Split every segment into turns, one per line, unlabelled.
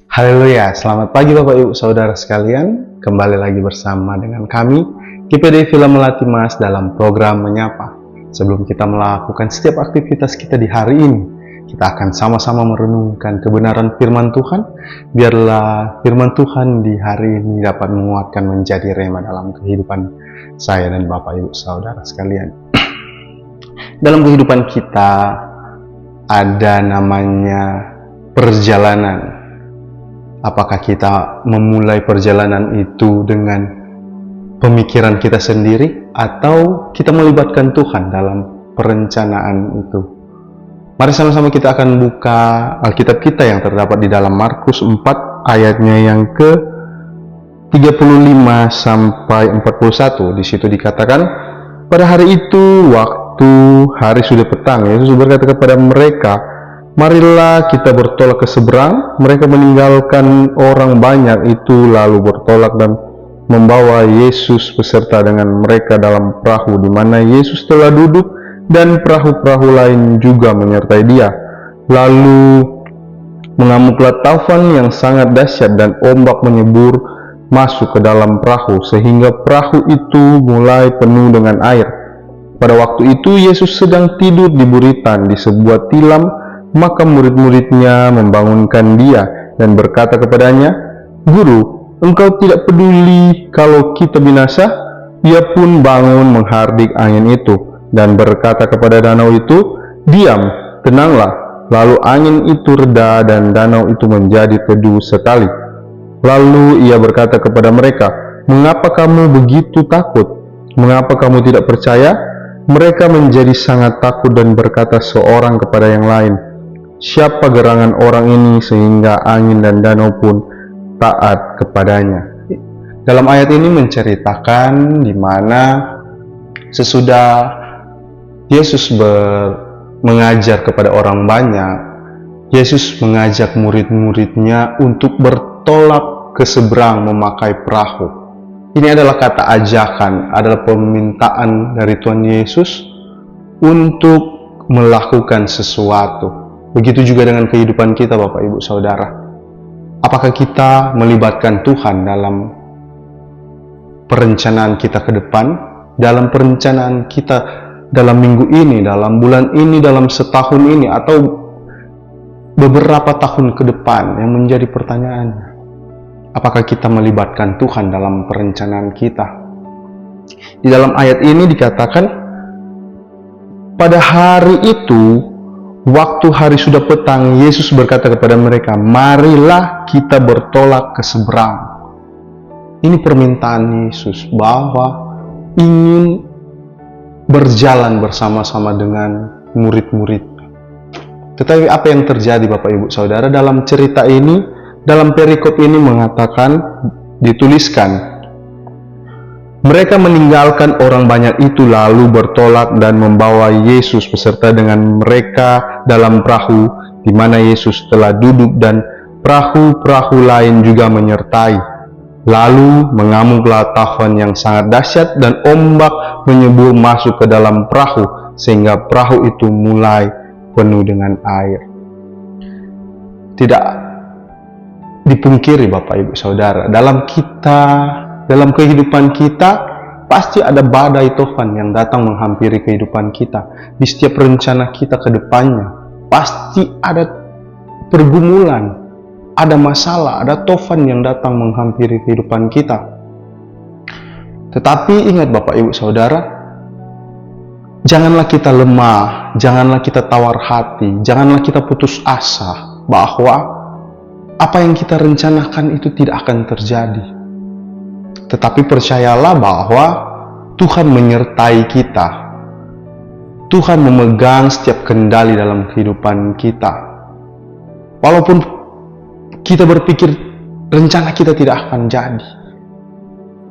Haleluya, selamat pagi Bapak Ibu Saudara sekalian. Kembali lagi bersama dengan kami, GPD Villa Melati Mas dalam program Menyapa. Sebelum kita melakukan setiap aktivitas kita di hari ini, kita akan sama-sama merenungkan kebenaran firman Tuhan. Biarlah firman Tuhan di hari ini dapat menguatkan menjadi rema dalam kehidupan saya dan Bapak Ibu Saudara sekalian. Dalam kehidupan kita ada namanya perjalanan. Apakah kita memulai perjalanan itu dengan pemikiran kita sendiri atau kita melibatkan Tuhan dalam perencanaan itu? Mari sama-sama kita akan buka Alkitab kita yang terdapat di dalam Markus 4 ayatnya yang ke 35 sampai 41. Di situ dikatakan, pada hari itu waktu hari sudah petang, Yesus berkata kepada mereka, marilah kita bertolak ke seberang. Mereka meninggalkan orang banyak itu lalu bertolak dan membawa Yesus beserta dengan mereka dalam perahu di mana Yesus telah duduk, dan perahu-perahu lain juga menyertai dia. Lalu mengamuklah taufan yang sangat dahsyat dan ombak menyebur masuk ke dalam perahu sehingga perahu itu mulai penuh dengan air. Pada waktu itu Yesus sedang tidur di buritan di sebuah tilam. Maka murid-muridnya membangunkan dia dan berkata kepadanya, Guru, engkau tidak peduli kalau kita binasa? Ia pun bangun menghardik angin itu dan berkata kepada danau itu, diam, tenanglah. Lalu angin itu reda dan danau itu menjadi teduh sekali. Lalu ia berkata kepada mereka, mengapa kamu begitu takut? Mengapa kamu tidak percaya? Mereka menjadi sangat takut dan berkata seorang kepada yang lain, siapa gerangan orang ini sehingga angin dan danau pun taat kepadanya? Dalam ayat ini menceritakan di mana sesudah Yesus mengajar kepada orang banyak, Yesus mengajak murid-muridnya untuk bertolak ke seberang memakai perahu. Ini adalah kata ajakan, adalah permintaan dari Tuhan Yesus untuk melakukan sesuatu. Begitu juga dengan kehidupan kita Bapak Ibu Saudara. Apakah kita melibatkan Tuhan dalam perencanaan kita ke depan, dalam perencanaan kita dalam minggu ini, dalam bulan ini, dalam setahun ini, atau beberapa tahun ke depan? Yang menjadi pertanyaannya, apakah kita melibatkan Tuhan dalam perencanaan kita? Di dalam ayat ini dikatakan, pada hari itu waktu hari sudah petang, Yesus berkata kepada mereka, marilah kita bertolak ke seberang. Ini permintaan Yesus bahwa ingin berjalan bersama-sama dengan murid-murid. Tetapi apa yang terjadi Bapak Ibu Saudara dalam cerita ini, dalam perikop ini mengatakan, dituliskan, mereka meninggalkan orang banyak itu lalu bertolak dan membawa Yesus beserta dengan mereka dalam perahu di mana Yesus telah duduk, dan perahu-perahu lain juga menyertai. Lalu mengamuklah taufan yang sangat dahsyat dan ombak menyebur masuk ke dalam perahu sehingga perahu itu mulai penuh dengan air. Tidak dipungkiri Bapak Ibu Saudara, dalam kehidupan kita pasti ada badai tofan yang datang menghampiri kehidupan kita. Di setiap rencana kita ke depannya pasti ada pergumulan, ada masalah, ada tofan yang datang menghampiri kehidupan kita. Tetapi ingat Bapak Ibu Saudara, janganlah kita lemah, janganlah kita tawar hati, janganlah kita putus asa bahwa apa yang kita rencanakan itu tidak akan terjadi. Tetapi percayalah bahwa Tuhan menyertai kita. Tuhan memegang setiap kendali dalam kehidupan kita. Walaupun kita berpikir rencana kita tidak akan jadi.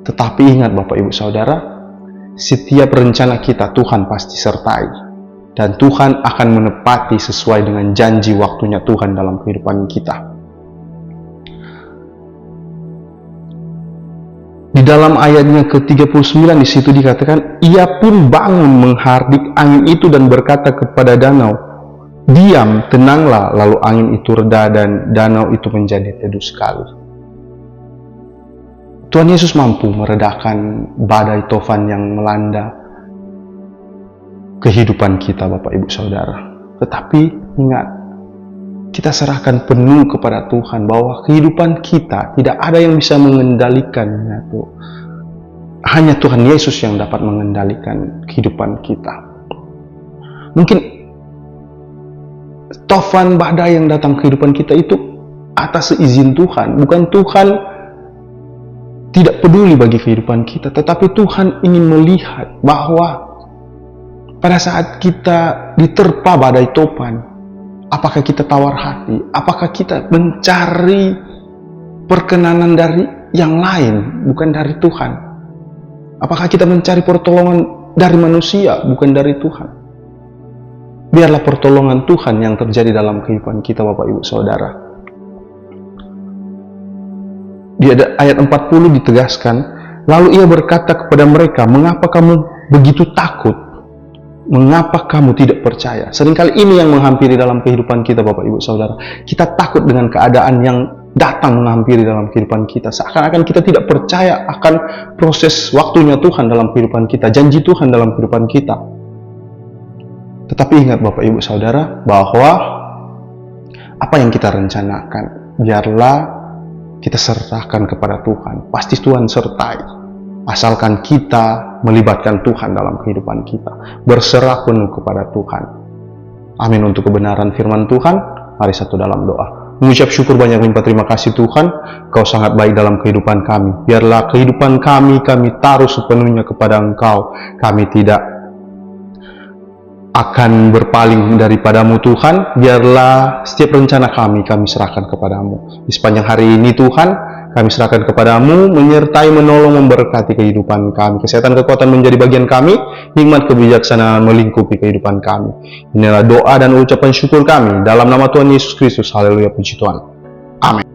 Tetapi ingat Bapak Ibu Saudara, setiap rencana kita Tuhan pasti sertai. Dan Tuhan akan menepati sesuai dengan janji waktunya Tuhan dalam kehidupan kita. Di dalam ayatnya ke-39 di situ dikatakan, ia pun bangun menghardik angin itu dan berkata kepada danau, diam, tenanglah, lalu angin itu reda dan danau itu menjadi teduh sekali. Tuhan Yesus mampu meredakan badai tofan yang melanda kehidupan kita, Bapak Ibu Saudara. Tetapi ingat, kita serahkan penuh kepada Tuhan bahwa kehidupan kita tidak ada yang bisa mengendalikannya. Hanya Tuhan Yesus yang dapat mengendalikan kehidupan kita. Mungkin tofan badai yang datang ke kehidupan kita itu atas izin Tuhan. Bukan Tuhan tidak peduli bagi kehidupan kita, tetapi Tuhan ingin melihat bahwa pada saat kita diterpa badai topan, apakah kita tawar hati? Apakah kita mencari perkenanan dari yang lain, bukan dari Tuhan? Apakah kita mencari pertolongan dari manusia, bukan dari Tuhan? Biarlah pertolongan Tuhan yang terjadi dalam kehidupan kita, Bapak Ibu Saudara. Di ayat 40 ditegaskan, lalu ia berkata kepada mereka, mengapa kamu begitu takut? Mengapa kamu tidak percaya? Seringkali ini yang menghampiri dalam kehidupan kita, Bapak Ibu Saudara. Kita takut dengan keadaan yang datang menghampiri dalam kehidupan kita. Seakan-akan kita tidak percaya akan proses waktunya Tuhan dalam kehidupan kita, janji Tuhan dalam kehidupan kita. Tetapi ingat Bapak Ibu Saudara, bahwa apa yang kita rencanakan, biarlah kita serahkan kepada Tuhan. Pasti Tuhan sertai, asalkan kita melibatkan Tuhan dalam kehidupan kita, berserah penuh kepada Tuhan. Amin. Untuk kebenaran firman Tuhan, mari satu dalam doa. Mengucap syukur banyak limpah terima kasih Tuhan, Kau sangat baik dalam kehidupan kami. Biarlah kehidupan kami taruh sepenuhnya kepada Engkau. Kami tidak akan berpaling daripadamu Tuhan. Biarlah setiap rencana kami serahkan kepadamu. Di sepanjang hari ini Tuhan, kami serahkan kepadamu, menyertai, menolong, memberkati kehidupan kami. Kesehatan, kekuatan menjadi bagian kami, hikmat, kebijaksanaan melingkupi kehidupan kami. Inilah doa dan ucapan syukur kami dalam nama Tuhan Yesus Kristus. Haleluya, puji Tuhan. Amin.